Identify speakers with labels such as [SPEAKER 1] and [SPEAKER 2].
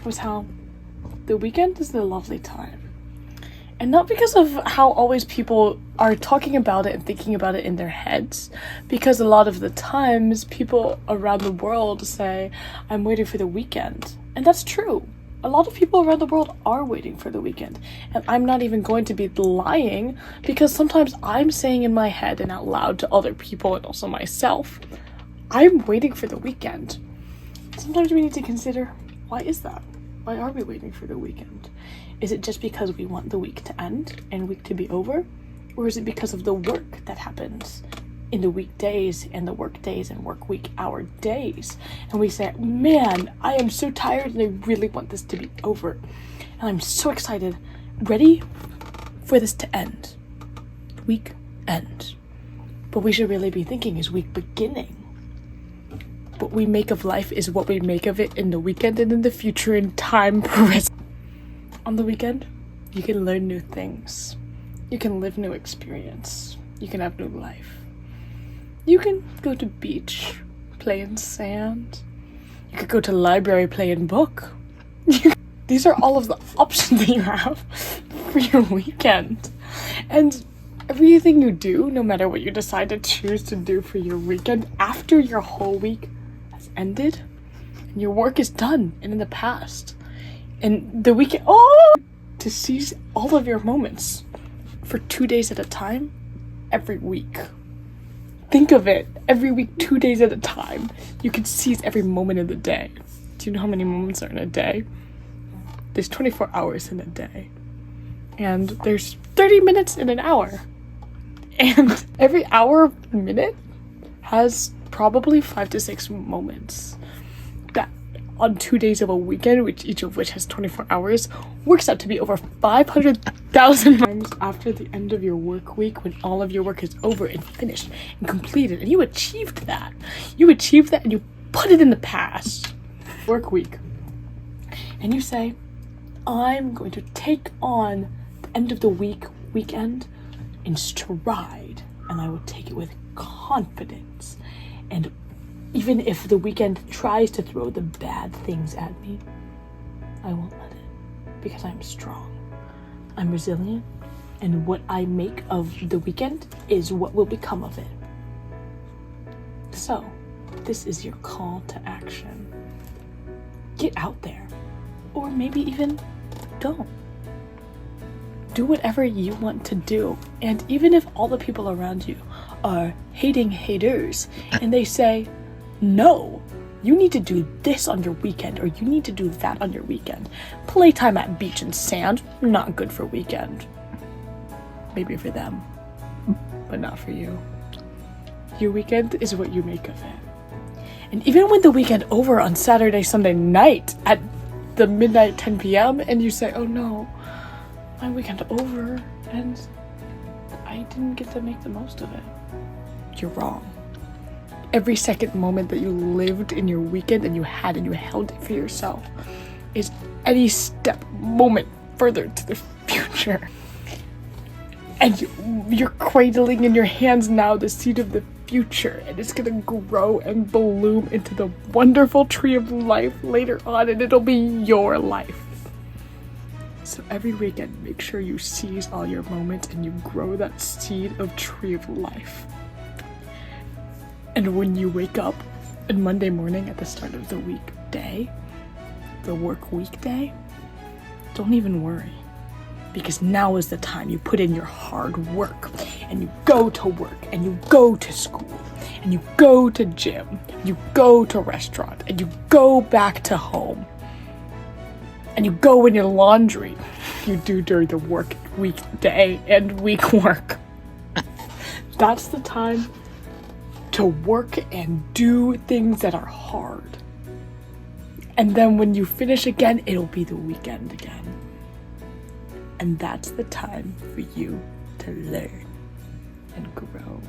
[SPEAKER 1] was how the weekend is a lovely time. And not because of how always people are talking about it and thinking about it in their heads, because a lot of the times people around the world say, I'm waiting for the weekend. And that's true. A lot of people around the world are waiting for the weekend. And I'm not even going to be lying, because sometimes I'm saying in my head and out loud to other people and also myself, I'm waiting for the weekend. Sometimes we need to consider, why is that? Why are we waiting for the weekend? Is it just because we want the week to end and week to be over? Or is it because of the work that happens in the weekdays and the work days and work week hour days? And we say, man, I am so tired and I really want this to be over. And I'm so excited, ready for this to end. Week end. But we should really be thinking, is week beginning? What we make of life is what we make of it in the weekend and in the future in time present. On the weekend, you can learn new things. You can live new experience. You can have new life. You can go to beach, play in sand. You could go to library, play in book. These are all of the options that you have for your weekend. And everything you do, no matter what you decide to choose to do for your weekend, after your whole week has ended, and your work is done and in the past, and the weekend, to seize all of your moments for 2 days at a time, every week. Think of it, every week, 2 days at a time. You can seize every moment of the day. Do you know how many moments are in a day? There's 24 hours in a day. And there's 30 minutes in an hour. And every hour, minute, has probably 5 to 6 moments. That on 2 days of a weekend, which each of which has 24 hours, works out to be over 500,000 times after the end of your work week, when all of your work is over and finished and completed, and you achieved that. You achieved that and you put it in the past. Work week. And you say, I'm going to take on the end of the weekend in stride, and I will take it with confidence. And even if the weekend tries to throw the bad things at me, I won't let it, because I'm strong. I'm resilient, and what I make of the weekend is what will become of it. So, this is your call to action. Get out there, or maybe even don't. Do whatever you want to do, and even if all the people around you are hating haters, and they say, no, you need to do this on your weekend, or you need to do that on your weekend. Playtime at beach and sand, not good for weekend. Maybe for them, but not for you. Your weekend is what you make of it. And even when the weekend over on Saturday, Sunday night at the midnight 10 p.m. and you say, oh no, my weekend over and I didn't get to make the most of it. You're wrong. Every second moment that you lived in your weekend and you held it for yourself is any step moment further to the future. And you're cradling in your hands now the seed of the future, and it's gonna grow and bloom into the wonderful tree of life later on, and it'll be your life. So every weekend, make sure you seize all your moments and you grow that seed of tree of life. And when you wake up on Monday morning at the start of the weekday, the work weekday, don't even worry. Because now is the time you put in your hard work, and you go to work, and you go to school, and you go to gym, you go to restaurant, and you go back to home. And you go in your laundry you do during the work weekday and week work. That's the time to work and do things that are hard. And then when you finish again, it'll be the weekend again. And that's the time for you to learn and grow.